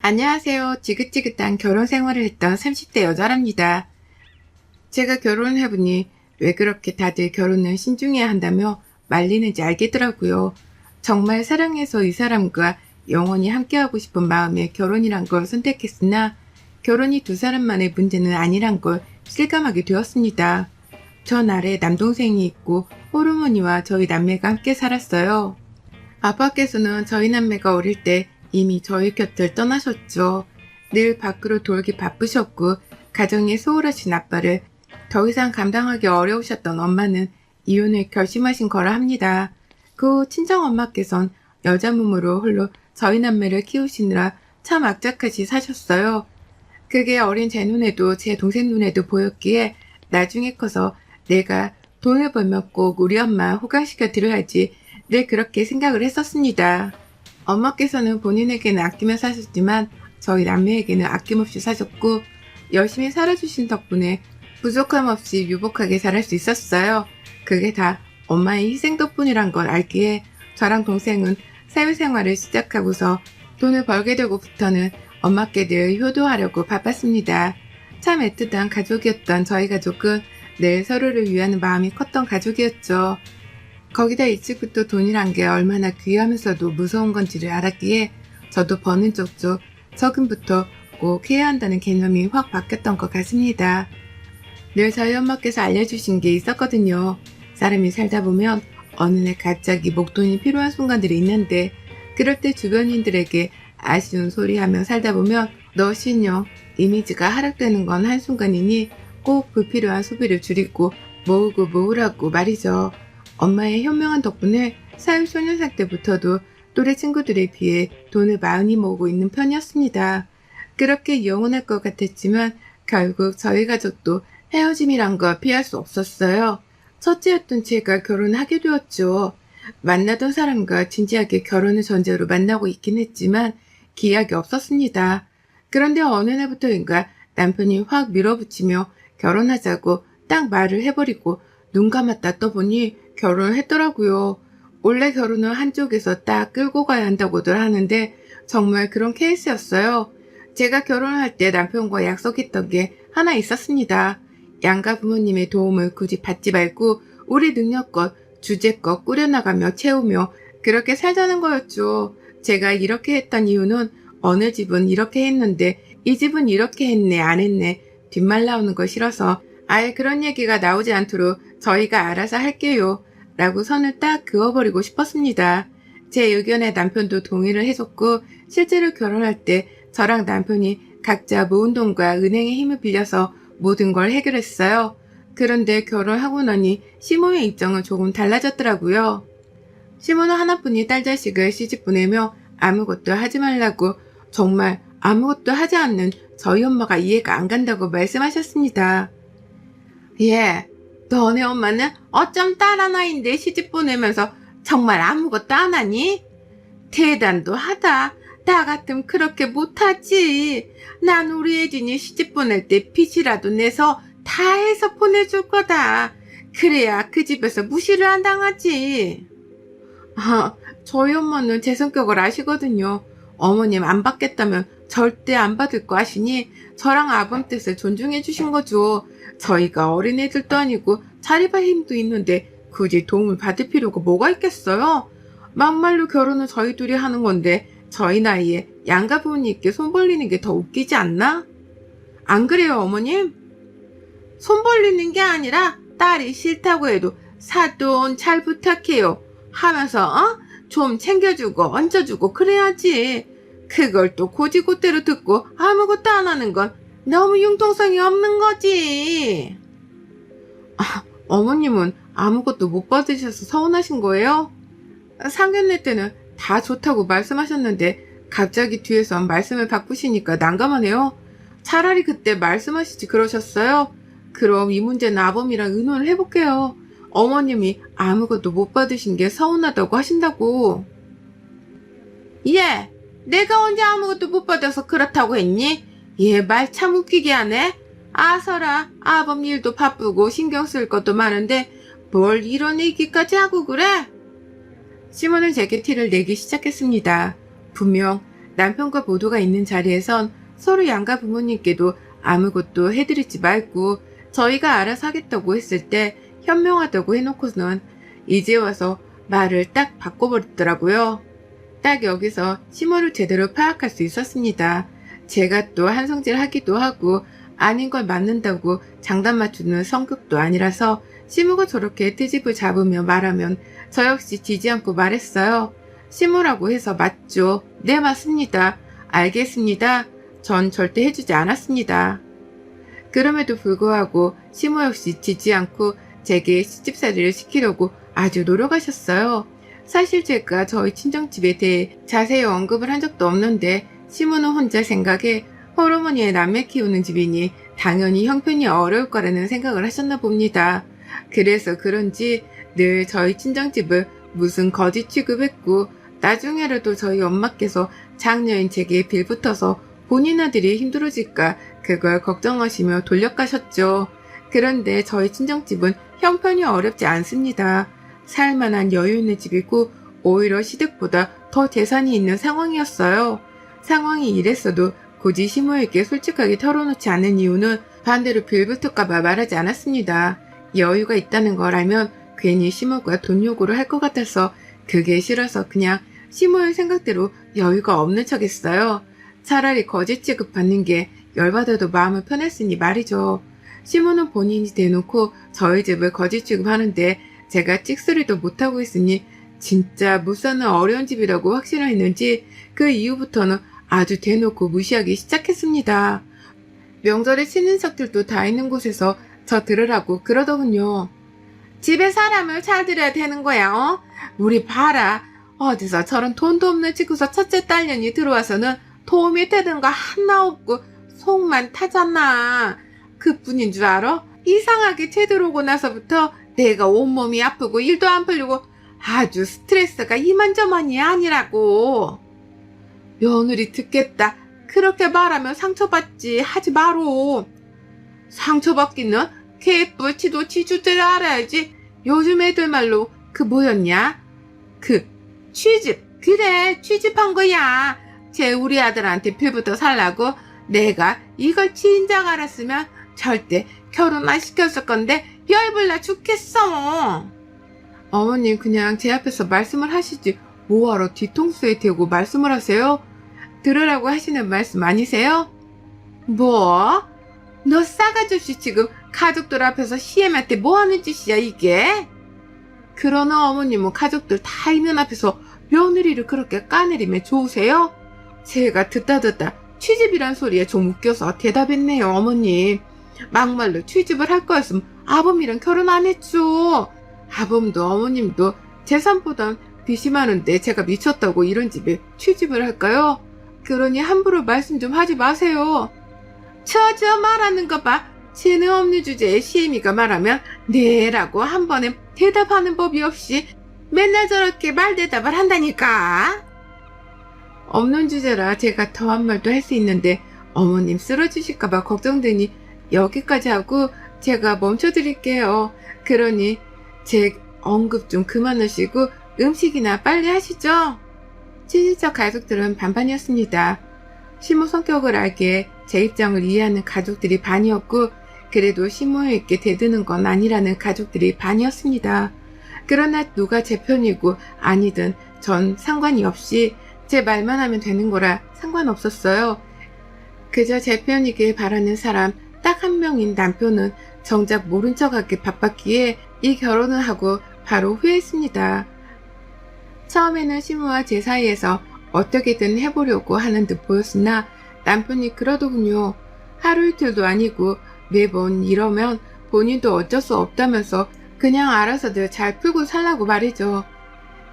안녕하세요. 지긋지긋한 결혼 생활을 했던 30대 여자랍니다. 제가 결혼을 해보니 왜 그렇게 다들 결혼을 신중해야 한다며 말리는지 알겠더라고요. 정말 사랑해서 이 사람과 영원히 함께하고 싶은 마음에 결혼이란 걸 선택했으나 결혼이 두 사람만의 문제는 아니란 걸 실감하게 되었습니다. 전 아래 남동생이 있고 호르몬이와 저희 남매가 함께 살았어요. 아빠께서는 저희 남매가 어릴 때 이미 저희 곁을 떠나셨죠. 늘 밖으로 돌기 바쁘셨고 가정에 소홀하신 아빠를 더 이상 감당하기 어려우셨던 엄마는 이혼을 결심하신 거라 합니다. 그 후 친정엄마께선 여자 몸으로 홀로 저희 남매를 키우시느라 참 악착같이 사셨어요. 그게 어린 제 눈에도 제 동생 눈에도 보였기에 나중에 커서 내가 돈을 벌면 꼭 우리 엄마 호강시켜 드려야지 늘 그렇게 생각을 했었습니다. 엄마께서는 본인에게는 아끼며 사셨지만 저희 남매에게는 아낌없이 사셨고 열심히 살아주신 덕분에 부족함 없이 유복하게 자랄 수 있었어요. 그게 다 엄마의 희생 덕분이란 걸 알기에 저랑 동생은 사회생활을 시작하고서 돈을 벌게 되고부터는 엄마께 늘 효도하려고 바빴습니다. 참 애틋한 가족이었던 저희 가족은 늘 서로를 위하는 마음이 컸던 가족이었죠. 거기다 일찍부터 돈이란 게 얼마나 귀하면서도 무서운 건지를 알았기에 저도 버는 쪽쪽 적금부터 꼭 해야 한다는 개념이 확 바뀌었던 것 같습니다. 늘 저희 엄마께서 알려주신 게 있었거든요. 사람이 살다 보면 어느 날 갑자기 목돈이 필요한 순간들이 있는데 그럴 때 주변인들에게 아쉬운 소리 하며 살다 보면 너 신용, 이미지가 하락되는 건 한순간이니 꼭 불필요한 소비를 줄이고 모으고 모으라고 말이죠. 엄마의 현명한 덕분에 사회초년생 때부터도 또래 친구들에 비해 돈을 많이 모으고 있는 편이었습니다. 그렇게 영원할 것 같았지만 결국 저희 가족도 헤어짐이란 걸 피할 수 없었어요. 첫째였던 제가 결혼하게 되었죠. 만나던 사람과 진지하게 결혼을 전제로 만나고 있긴 했지만 기약이 없었습니다. 그런데 어느 날부터인가 남편이 확 밀어붙이며 결혼하자고 딱 말을 해버리고 눈 감았다 떠보니 결혼을 했더라고요. 원래 결혼은 한쪽에서 딱 끌고 가야 한다고들 하는데 정말 그런 케이스였어요. 제가 결혼할 때 남편과 약속했던 게 하나 있었습니다. 양가 부모님의 도움을 굳이 받지 말고 우리 능력껏 주제껏 꾸려나가며 채우며 그렇게 살자는 거였죠. 제가 이렇게 했던 이유는 어느 집은 이렇게 했는데 이 집은 이렇게 했네 안 했네 뒷말 나오는 거 싫어서 아예 그런 얘기가 나오지 않도록 저희가 알아서 할게요 라고 선을 딱 그어버리고 싶었습니다. 제 의견에 남편도 동의를 해줬고 실제로 결혼할 때 저랑 남편이 각자 모은 돈과 은행의 힘을 빌려서 모든 걸 해결했어요. 그런데 결혼하고 나니 시모의 입장은 조금 달라졌더라고요. 시모는 하나뿐인 딸 자식을 시집 보내며 아무것도 하지 말라고 정말 아무것도 하지 않는 저희 엄마가 이해가 안 간다고 말씀하셨습니다. 예, 너네 엄마는 어쩜 딸 하나인데 시집 보내면서 정말 아무것도 안 하니? 대단도 하다. 나 같으면 그렇게 못하지. 난 우리 혜진이 시집 보낼 때 빚이라도 내서 다 해서 보내줄 거다. 그래야 그 집에서 무시를 안 당하지. 저희 엄마는 제 성격을 아시거든요. 어머님 안 받겠다면 절대 안 받을 거 아시니 저랑 아범 뜻을 존중해 주신 거죠. 저희가 어린애들도 아니고 자립할 힘도 있는데 굳이 도움을 받을 필요가 뭐가 있겠어요? 막말로 결혼을 저희 둘이 하는 건데 저희 나이에 양가 부모님께 손 벌리는 게 더 웃기지 않나? 안 그래요, 어머님? 손 벌리는 게 아니라 딸이 싫다고 해도 사돈 잘 부탁해요 하면서 좀 챙겨주고 얹어주고 그래야지. 그걸 또 고지고대로 듣고 아무것도 안 하는 건 너무 융통성이 없는 거지. 어머님은 아무것도 못 받으셔서 서운하신 거예요? 상견례 때는 다 좋다고 말씀하셨는데 갑자기 뒤에서 말씀을 바꾸시니까 난감하네요. 차라리 그때 말씀하시지 그러셨어요? 그럼 이 문제는 아범이랑 의논을 해볼게요. 어머님이 아무것도 못 받으신 게 서운하다고 하신다고. 예, 내가 언제 아무것도 못 받아서 그렇다고 했니? 얘 말 참 웃기게 하네. 아서라, 아범 일도 바쁘고 신경 쓸 것도 많은데 뭘 이런 얘기까지 하고 그래? 시몬은 제게 티를 내기 시작했습니다. 분명 남편과 모두가 있는 자리에선 서로 양가 부모님께도 아무것도 해드리지 말고 저희가 알아서 하겠다고 했을 때 현명하다고 해놓고는 이제 와서 말을 딱 바꿔버렸더라고요. 딱 여기서 시모를 제대로 파악할 수 있었습니다. 제가 또 한성질 하기도 하고 아닌 걸 맞는다고 장단 맞추는 성격도 아니라서 시모가 저렇게 트집을 잡으며 말하면 저 역시 지지 않고 말했어요. 시모라고 해서 맞죠. 네, 맞습니다. 알겠습니다. 전 절대 해주지 않았습니다. 그럼에도 불구하고 시모 역시 지지 않고 제게 시집살이를 시키려고 아주 노력하셨어요. 사실 제가 저희 친정집에 대해 자세히 언급을 한 적도 없는데 시모는 혼자 생각에 홀어머니의 남매 키우는 집이니 당연히 형편이 어려울 거라는 생각을 하셨나 봅니다. 그래서 그런지 늘 저희 친정집을 무슨 거지 취급했고 나중에라도 저희 엄마께서 장녀인 제게 빌붙어서 본인 아들이 힘들어질까 그걸 걱정하시며 돌려가셨죠. 그런데 저희 친정집은 형편이 어렵지 않습니다. 살만한 여유 있는 집이고 오히려 시댁보다 더 재산이 있는 상황이었어요. 상황이 이랬어도 굳이 시모에게 솔직하게 털어놓지 않은 이유는 반대로 빌붙을까봐 말하지 않았습니다. 여유가 있다는 걸 알면 괜히 시모가 돈 요구를 할 것 같아서 그게 싫어서 그냥 시모의 생각대로 여유가 없는 척했어요. 차라리 거짓 취급받는 게 열받아도 마음을 편했으니 말이죠. 시모는 본인이 대놓고 저희 집을 거짓 취급하는데 제가 찍소리도 못하고 있으니 진짜 못 사는 어려운 집이라고 확신했는지 그 이후부터는 아주 대놓고 무시하기 시작했습니다. 명절에 친인척들도 다 있는 곳에서 저 들으라고 그러더군요. 집에 사람을 잘 들여야 되는 거야, 어? 우리 봐라. 어디서 저런 돈도 없는 집구서 첫째 딸년이 들어와서는 도움이 되는 거 하나 없고 속만 타잖아. 그뿐인 줄 알아? 이상하게 쟤 들어오고 나서부터 내가 온몸이 아프고 일도 안 풀리고 아주 스트레스가 이만저만이 아니라고. 며느리 듣겠다. 그렇게 말하면 상처받지 하지 마로. 상처받기는 개뿔치도 치주제를 알아야지. 요즘 애들 말로 그 뭐였냐? 그 취집. 그래, 취집한 거야. 쟤 우리 아들한테 필부터 살라고. 내가 이걸 진작 알았으면 절대 결혼 안 시켰을 건데 열불나 죽겠어. 어머님 그냥 제 앞에서 말씀을 하시지 뭐하러 뒤통수에 대고 말씀을 하세요? 들으라고 하시는 말씀 아니세요? 뭐? 너 싸가지 없이 지금 가족들 앞에서 시엠한테 뭐하는 짓이야 이게? 그러나 어머님은 가족들 다 있는 앞에서 며느리를 그렇게 까내리면 좋으세요? 제가 듣다 취집이란 소리에 좀 웃겨서 대답했네요. 어머님 막말로 취집을 할 거였으면 아범이랑 결혼 안 했죠. 아범도 어머님도 재산보단 빚이 많은데 제가 미쳤다고 이런 집에 취집을 할까요? 그러니 함부로 말씀 좀 하지 마세요. 저 말하는 거 봐. 재능 없는 주제에 시애미가 말하면 네라고 한 번에 대답하는 법이 없이 맨날 저렇게 말대답을 한다니까. 없는 주제라 제가 더한 말도 할 수 있는데 어머님 쓰러지실까봐 걱정되니 여기까지 하고 제가 멈춰드릴게요. 그러니 제 언급 좀 그만하시고 음식이나 빨리 하시죠. 친인척 가족들은 반반이었습니다. 시모 성격을 알기에 제 입장을 이해하는 가족들이 반이었고 그래도 시모에게 대드는 건 아니라는 가족들이 반이었습니다. 그러나 누가 제 편이고 아니든 전 상관이 없이 제 말만 하면 되는 거라 상관없었어요. 그저 제 편이길 바라는 사람 딱 한 명인 남편은 정작 모른 척하기 바빴기에 이 결혼을 하고 바로 후회했습니다. 처음에는 시모와 제 사이에서 어떻게든 해보려고 하는 듯 보였으나 남편이 그러더군요. 하루 이틀도 아니고 매번 이러면 본인도 어쩔 수 없다면서 그냥 알아서들 잘 풀고 살라고 말이죠.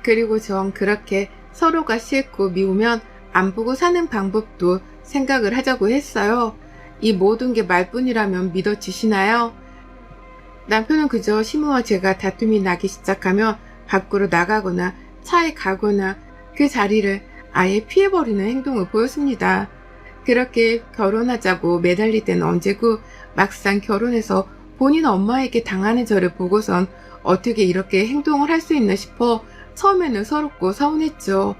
그리고 전 그렇게 서로가 싫고 미우면 안 보고 사는 방법도 생각을 하자고 했어요. 이 모든 게 말뿐이라면 믿어지시나요? 남편은 그저 시모와 제가 다툼이 나기 시작하면 밖으로 나가거나 차에 가거나 그 자리를 아예 피해버리는 행동을 보였습니다. 그렇게 결혼하자고 매달릴 때는 언제고 막상 결혼해서 본인 엄마에게 당하는 저를 보고선 어떻게 이렇게 행동을 할 수 있나 싶어 처음에는 서럽고 서운했죠.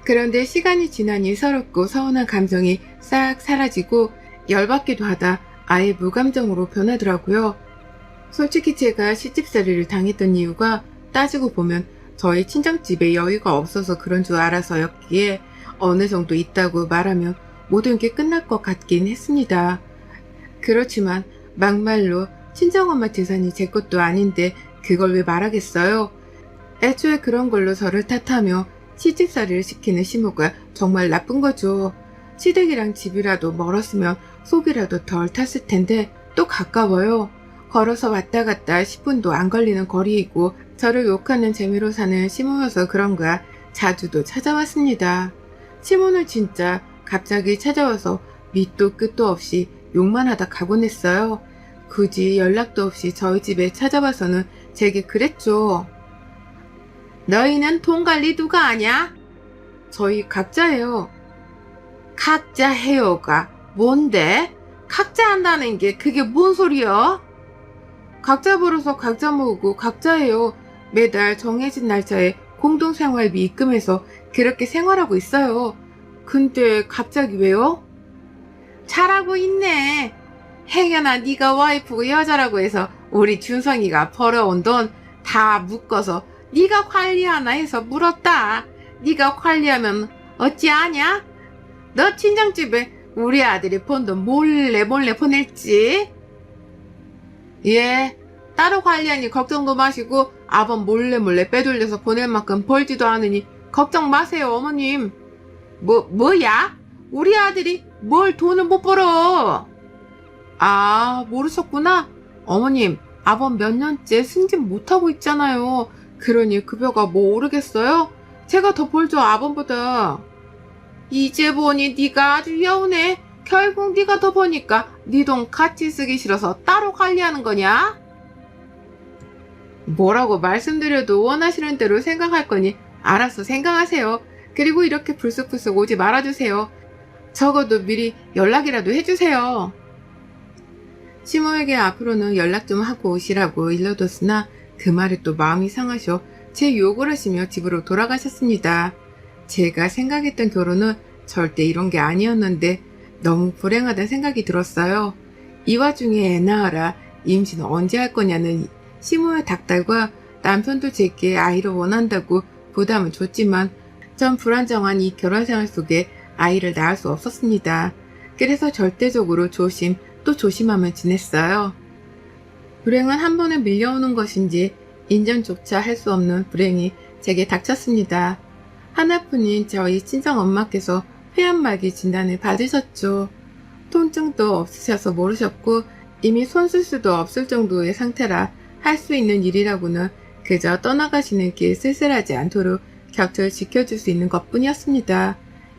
그런데 시간이 지나니 서럽고 서운한 감정이 싹 사라지고 열받기도 하다 아예 무감정으로 변하더라고요. 솔직히 제가 시집살이를 당했던 이유가 따지고 보면 저희 친정집에 여유가 없어서 그런 줄 알아서였기에 어느 정도 있다고 말하면 모든 게 끝날 것 같긴 했습니다. 그렇지만 막말로 친정엄마 재산이 제 것도 아닌데 그걸 왜 말하겠어요? 애초에 그런 걸로 저를 탓하며 시집살이를 시키는 시모가 정말 나쁜 거죠. 시댁이랑 집이라도 멀었으면 속이라도 덜 탔을 텐데 또 가까워요. 걸어서 왔다 갔다 10분도 안 걸리는 거리이고 저를 욕하는 재미로 사는 시모여서 그런가 자주도 찾아왔습니다. 시모는 진짜 갑자기 찾아와서 밑도 끝도 없이 욕만 하다 가곤 했어요. 굳이 연락도 없이 저희 집에 찾아와서는 제게 그랬죠. 너희는 돈 관리 누가 하냐? 저희 각자예요. 각자 해요가 뭔데? 각자 한다는 게 그게 뭔 소리야? 각자 벌어서 각자 모으고 각자 해요. 매달 정해진 날짜에 공동생활비 입금해서 그렇게 생활하고 있어요. 근데 갑자기 왜요? 잘하고 있네. 행여나 네가 와이프고 여자라고 해서 우리 준성이가 벌어온 돈 다 묶어서 네가 관리하나 해서 물었다. 네가 관리하면 어찌 아냐? 너 친정집에 우리 아들이 번 돈 몰래 보낼지? 예, 따로 관리하니 걱정도 마시고 아범 몰래 빼돌려서 보낼 만큼 벌지도 않으니 걱정 마세요, 어머님. 뭐야? 우리 아들이 뭘 돈을 못 벌어? 아, 모르셨구나. 어머님, 아범 몇 년째 승진 못하고 있잖아요. 그러니 급여가 뭐 오르겠어요? 제가 더 벌죠, 아범보다. 이제 보니 네가 아주 여운해. 결국 네가 더 버니까 네 돈 같이 쓰기 싫어서 따로 관리하는 거냐? 뭐라고 말씀드려도 원하시는 대로 생각할 거니 알아서 생각하세요. 그리고 이렇게 불쑥불쑥 오지 말아주세요. 적어도 미리 연락이라도 해주세요. 시모에게 앞으로는 연락 좀 하고 오시라고 일러뒀으나 그 말에 또 마음이 상하셔 제 욕을 하시며 집으로 돌아가셨습니다. 제가 생각했던 결혼은 절대 이런 게 아니었는데 너무 불행하다는 생각이 들었어요. 이 와중에 애 낳아라, 임신 언제 할 거냐는 시모의 닥달과 남편도 제게 아이를 원한다고 부담을 줬지만 전 불안정한 이 결혼생활 속에 아이를 낳을 수 없었습니다. 그래서 절대적으로 조심 또 조심하며 지냈어요. 불행은 한 번에 밀려오는 것인지 인정조차 할 수 없는 불행이 제게 닥쳤습니다. 하나뿐인 저희 친정엄마께서 폐암말기 진단을 받으셨죠. 통증도 없으셔서 모르셨고 이미 손 쓸 수도 없을 정도의 상태라 할 수 있는 일이라고는 그저 떠나가시는 길 쓸쓸하지 않도록 곁을 지켜줄 수 있는 것뿐이었습니다.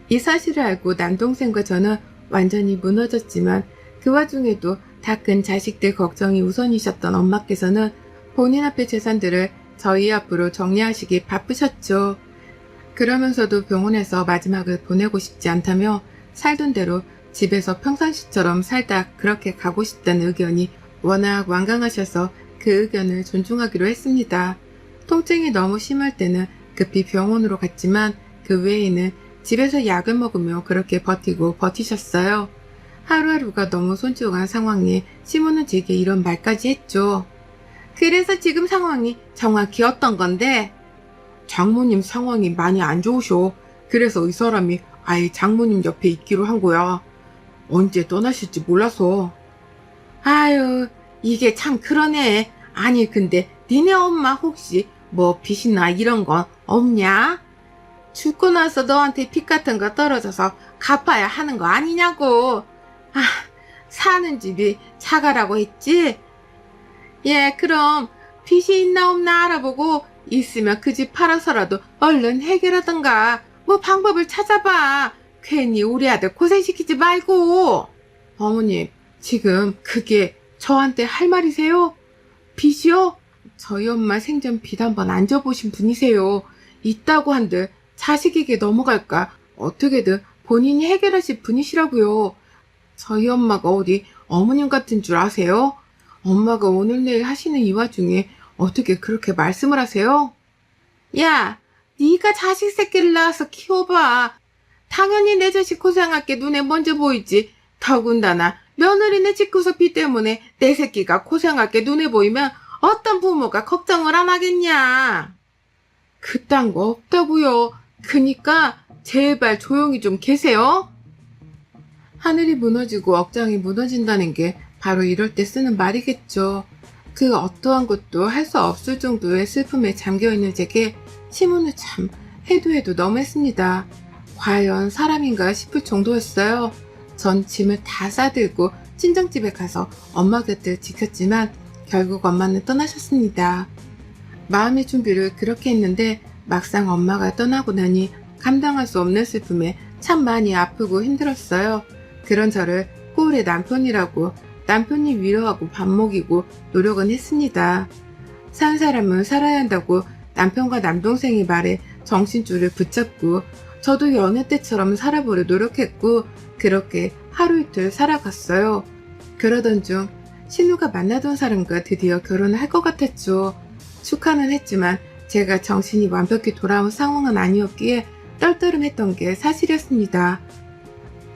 이 사실을 알고 남동생과 저는 완전히 무너졌지만 그 와중에도 다 큰 자식들 걱정이 우선이셨던 엄마께서는 본인 앞의 재산들을 저희 앞으로 정리하시기 바쁘셨죠. 그러면서도 병원에서 마지막을 보내고 싶지 않다며 살던 대로 집에서 평상시처럼 살다 그렇게 가고 싶다는 의견이 워낙 완강하셔서 그 의견을 존중하기로 했습니다. 통증이 너무 심할 때는 급히 병원으로 갔지만 그 외에는 집에서 약을 먹으며 그렇게 버티셨어요. 하루하루가 너무 손주간 상황에 시모는 제게 이런 말까지 했죠. 그래서 지금 상황이 정확히 어떤 건데? 장모님 상황이 많이 안 좋으셔. 그래서 이 사람이 아예 장모님 옆에 있기로 한 거야. 언제 떠나실지 몰라서. 아유, 이게 참 그러네. 아니 근데 니네 엄마 혹시 뭐 빚이나 이런 건 없냐? 죽고 나서 너한테 빚 같은 거 떨어져서 갚아야 하는 거 아니냐고. 아, 사는 집이 차가라고 했지? 예, 그럼 빚이 있나 없나 알아보고 있으면 그 집 팔아서라도 얼른 해결하던가 뭐 방법을 찾아봐. 괜히 우리 아들 고생시키지 말고. 어머님, 지금 그게 저한테 할 말이세요? 빚이요? 저희 엄마 생전 빚 한번 안 져보신 분이세요. 있다고 한들 자식에게 넘어갈까 어떻게든 본인이 해결하실 분이시라고요. 저희 엄마가 어디 어머님 같은 줄 아세요? 엄마가 오늘 내일 하시는 이 와중에 어떻게 그렇게 말씀을 하세요? 야, 네가 자식 새끼를 낳아서 키워봐. 당연히 내 자식 고생할 게 눈에 먼저 보이지. 더군다나 며느리네 집구석비 때문에 내 새끼가 고생할 게 눈에 보이면 어떤 부모가 걱정을 안 하겠냐. 그딴 거 없다고요. 그니까 제발 조용히 좀 계세요. 하늘이 무너지고 억장이 무너진다는 게 바로 이럴 때 쓰는 말이겠죠. 그 어떠한 것도 할 수 없을 정도의 슬픔에 잠겨있는 제게 시문을 참 해도 너무했습니다. 과연 사람인가 싶을 정도였어요. 전 짐을 다 싸들고 친정집에 가서 엄마 곁을 지켰지만 결국 엄마는 떠나셨습니다. 마음의 준비를 그렇게 했는데 막상 엄마가 떠나고 나니 감당할 수 없는 슬픔에 참 많이 아프고 힘들었어요. 그런 저를 꼴의 남편이라고 남편이 위로하고 밥 먹이고 노력은 했습니다. 산 사람은 살아야 한다고 남편과 남동생이 말에 정신줄을 붙잡고 저도 여느 때처럼 살아보려 노력했고 그렇게 하루 이틀 살아갔어요. 그러던 중 신우가 만나던 사람과 드디어 결혼을 할 것 같았죠. 축하는 했지만 제가 정신이 완벽히 돌아온 상황은 아니었기에 떨떠름했던 게 사실이었습니다.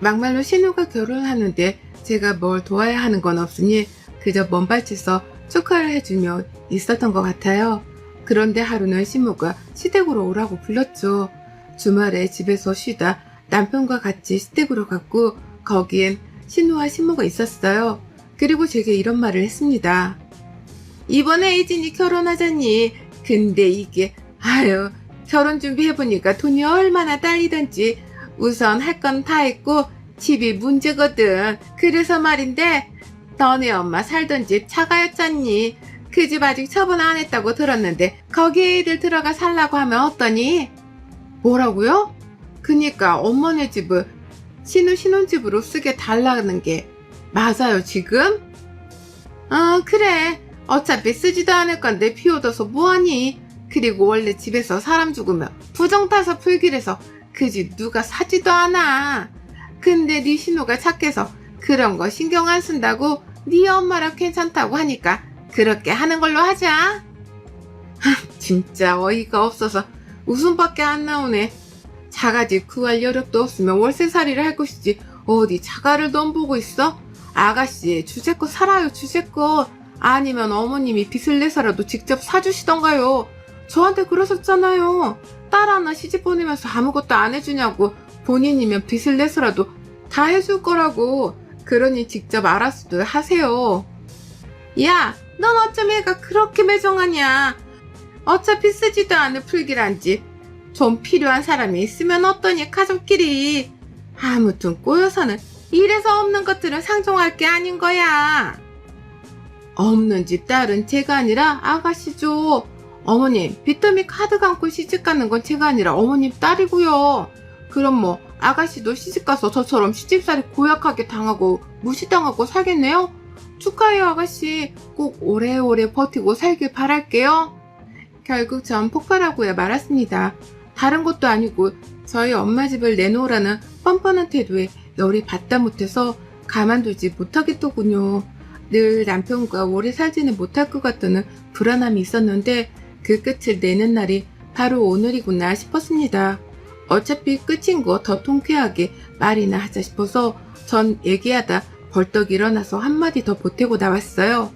막말로 신우가 결혼을 하는데 제가 뭘 도와야 하는 건 없으니 그저 먼발치서 축하를 해주며 있었던 것 같아요. 그런데 하루는 신우가 시댁으로 오라고 불렀죠. 주말에 집에서 쉬다 남편과 같이 시댁으로 갔고 거기엔 신우와 신모가 있었어요. 그리고 제게 이런 말을 했습니다. 이번에 혜진이 결혼하자니. 근데 이게 결혼 준비해보니까 돈이 얼마나 딸리던지. 우선 할 건 다 했고 집이 문제거든. 그래서 말인데 너네 엄마 살던 집 차가였잖니. 그 집 아직 처분 안 했다고 들었는데 거기에 애들 들어가 살라고 하면 어떠니? 뭐라고요? 그니까 어머네 집을 신우 신혼집으로 쓰게 달라는 게 맞아요 지금? 그래. 어차피 쓰지도 않을 건데 비워둬서 뭐하니? 그리고 원래 집에서 사람 죽으면 부정 타서 풀기래서 그 집 누가 사지도 않아. 근데 네 신우가 착해서 그런 거 신경 안 쓴다고 네 엄마랑 괜찮다고 하니까 그렇게 하는 걸로 하자. 진짜 어이가 없어서 웃음밖에 안 나오네. 자가집 구할 여력도 없으면 월세살이를 할 것이지 어디 자가를 넘보고 있어? 아가씨 주제껏 살아요 주제껏. 아니면 어머님이 빚을 내서라도 직접 사주시던가요. 저한테 그러셨잖아요. 딸 하나 시집 보내면서 아무것도 안 해주냐고. 본인이면 빚을 내서라도 다 해줄 거라고. 그러니 직접 알아서들 하세요. 야, 넌 어쩜 애가 그렇게 매정하냐. 어차피 쓰지도 않을 풀기란지 좀 필요한 사람이 있으면 어떠니 가족끼리. 아무튼 꼬여서는 이래서 없는 것들은 상종할 게 아닌 거야. 없는 집 딸은 제가 아니라 아가씨죠. 어머님 빚더미 카드 감고 시집가는 건 제가 아니라 어머님 딸이고요. 그럼 뭐 아가씨도 시집가서 저처럼 시집살이 고약하게 당하고 무시당하고 살겠네요? 축하해요 아가씨. 꼭 오래오래 버티고 살길 바랄게요. 결국 전 폭발하고야 말았습니다. 다른 것도 아니고 저희 엄마 집을 내놓으라는 뻔뻔한 태도에 열이 받다 못해서 가만두지 못하겠더군요. 늘 남편과 오래 살지는 못할 것 같다는 불안함이 있었는데 그 끝을 내는 날이 바로 오늘이구나 싶었습니다. 어차피 끝인 거 더 통쾌하게 말이나 하자 싶어서 전 얘기하다 벌떡 일어나서 한마디 더 보태고 나왔어요.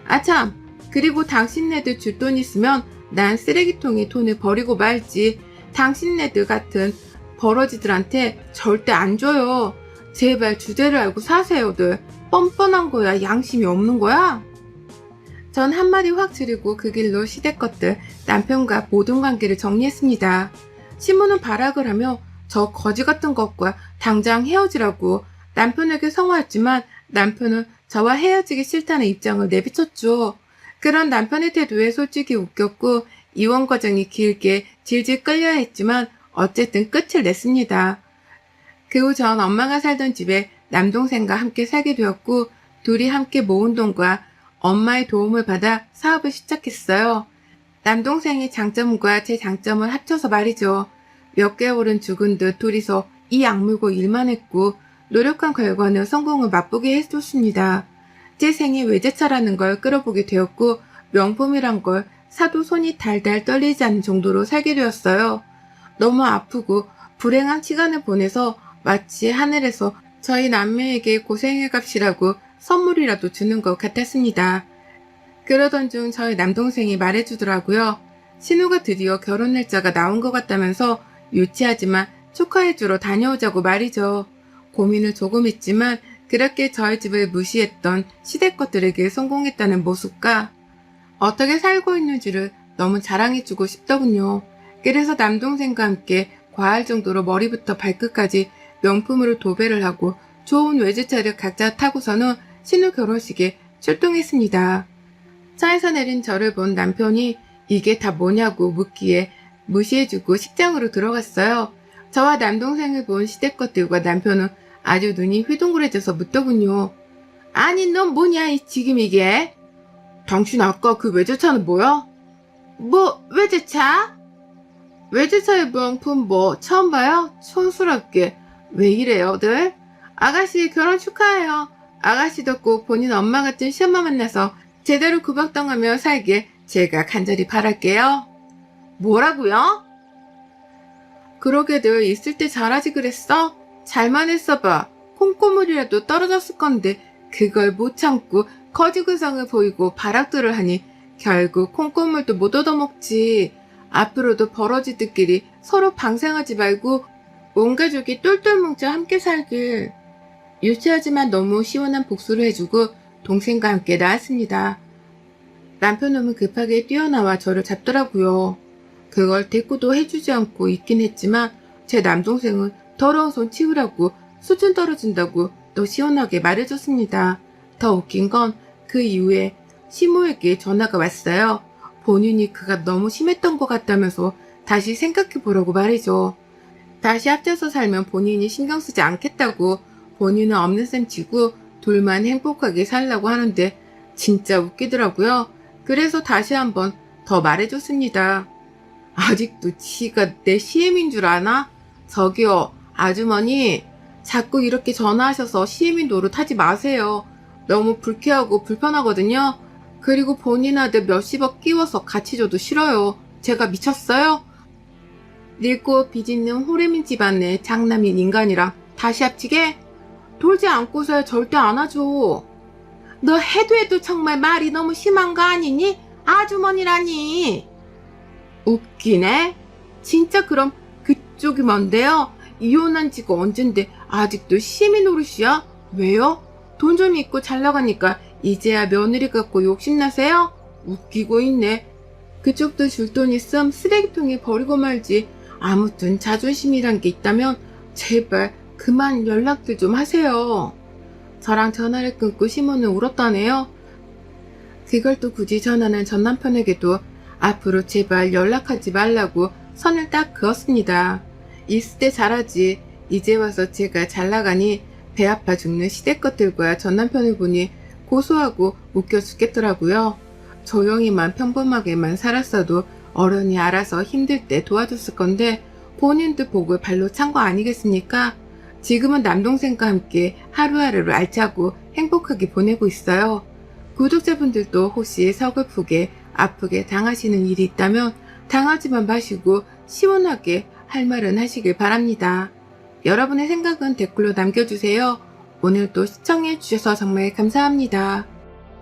아참, 그리고 당신네들 줄 돈 있으면 난 쓰레기통에 돈을 버리고 말지. 당신네들 같은 버러지들한테 절대 안 줘요. 제발 주제를 알고 사세요들. 뻔뻔한 거야? 양심이 없는 거야? 전 한마디 확 줄이고 그 길로 시댁 것들 남편과 모든 관계를 정리했습니다. 신부는 발악을 하며 저 거지 같은 것과 당장 헤어지라고 남편에게 성화했지만 남편은 저와 헤어지기 싫다는 입장을 내비쳤죠. 그런 남편의 태도에 솔직히 웃겼고 이혼 과정이 길게 질질 끌려야 했지만 어쨌든 끝을 냈습니다. 그 후 전 엄마가 살던 집에 남동생과 함께 살게 되었고 둘이 함께 모은 돈과 엄마의 도움을 받아 사업을 시작했어요. 남동생의 장점과 제 장점을 합쳐서 말이죠. 몇 개월은 죽은 듯 둘이서 이 악물고 일만 했고 노력한 결과는 성공을 맛보게 해줬습니다. 제 생에 외제차라는 걸 끌어보게 되었고 명품이란 걸 사도 손이 달달 떨리지 않는 정도로 살게 되었어요. 너무 아프고 불행한 시간을 보내서 마치 하늘에서 저희 남매에게 고생해 갑시라고 선물이라도 주는 것 같았습니다. 그러던 중 저희 남동생이 말해주더라고요. 신우가 드디어 결혼 날짜가 나온 것 같다면서 유치하지만 축하해주러 다녀오자고 말이죠. 고민을 조금 했지만 그렇게 저희 집을 무시했던 시댁 것들에게 성공했다는 모습과 어떻게 살고 있는지를 너무 자랑해주고 싶더군요. 그래서 남동생과 함께 과할 정도로 머리부터 발끝까지 명품으로 도배를 하고 좋은 외제차를 각자 타고서는 신우 결혼식에 출동했습니다. 차에서 내린 저를 본 남편이 이게 다 뭐냐고 묻기에 무시해주고 식장으로 들어갔어요. 저와 남동생을 본 시댁 것들과 남편은 아주 눈이 휘둥그레져서 묻더군요. 아니 넌 뭐냐 지금 이게? 당신 아까 그 외제차는 뭐야? 뭐 외제차? 외제차의 명품 뭐 처음 봐요? 촌스럽게. 왜 이래요들? 아가씨 결혼 축하해요. 아가씨도 꼭 본인 엄마 같은 시엄마 만나서 제대로 구박당하며 살길 제가 간절히 바랄게요. 뭐라고요? 그러게들 있을 때 잘하지 그랬어? 잘만 했어봐. 콩고물이라도 떨어졌을 건데 그걸 못 참고 거지구성을 보이고 발악들을 하니 결국 콩고물도 못 얻어먹지. 앞으로도 버러지들끼리 서로 방생하지 말고 온 가족이 똘똘 뭉쳐 함께 살길. 유치하지만 너무 시원한 복수를 해주고 동생과 함께 나왔습니다. 남편놈은 급하게 뛰어나와 저를 잡더라고요. 그걸 대꾸도 해주지 않고 있긴 했지만 제 남동생은 더러운 손 치우라고 수준 떨어진다고 또 시원하게 말해줬습니다. 더 웃긴 건 그 이후에 시모에게 전화가 왔어요. 본인이 그가 너무 심했던 것 같다면서 다시 생각해보라고 말이죠. 다시 합쳐서 살면 본인이 신경 쓰지 않겠다고 본인은 없는 셈 치고 둘만 행복하게 살라고 하는데 진짜 웃기더라고요. 그래서 다시 한번 더 말해줬습니다. 아직도 지가 내 시엠인 줄 아나? 저기요 아주머니 자꾸 이렇게 전화하셔서 시엠인 노릇하지 마세요. 너무 불쾌하고 불편하거든요. 그리고 본인 아들 몇십억 끼워서 같이 줘도 싫어요. 제가 미쳤어요? 늙고 빚있는 호레민 집안의 장남인 인간이랑 다시 합치게? 돌지 않고서야 절대 안 하죠. 너 해도 정말 말이 너무 심한 거 아니니? 아주머니라니. 웃기네. 진짜 그럼 그쪽이 뭔데요? 이혼한 지가 언젠데 아직도 시미 노릇이야? 왜요? 돈 좀 있고 잘 나가니까 이제야 며느리 갖고 욕심나세요? 웃기고 있네. 그쪽도 줄 돈 있음 쓰레기통에 버리고 말지. 아무튼 자존심이란 게 있다면 제발 그만 연락들 좀 하세요. 저랑 전화를 끊고 시모는 울었다네요. 그걸 또 굳이 전하는 전 남편에게도 앞으로 제발 연락하지 말라고 선을 딱 그었습니다. 있을 때 잘하지. 이제 와서 제가 잘 나가니 배 아파 죽는 시댁 것들과 전 남편을 보니 고소하고 웃겨 죽겠더라고요. 조용히만 평범하게만 살았어도 어른이 알아서 힘들 때 도와줬을 건데 본인도 복을 발로 찬 거 아니겠습니까? 지금은 남동생과 함께 하루하루를 알차고 행복하게 보내고 있어요. 구독자분들도 혹시 서글프게 아프게 당하시는 일이 있다면 당하지만 마시고 시원하게 할 말은 하시길 바랍니다. 여러분의 생각은 댓글로 남겨주세요. 오늘도 시청해주셔서 정말 감사합니다.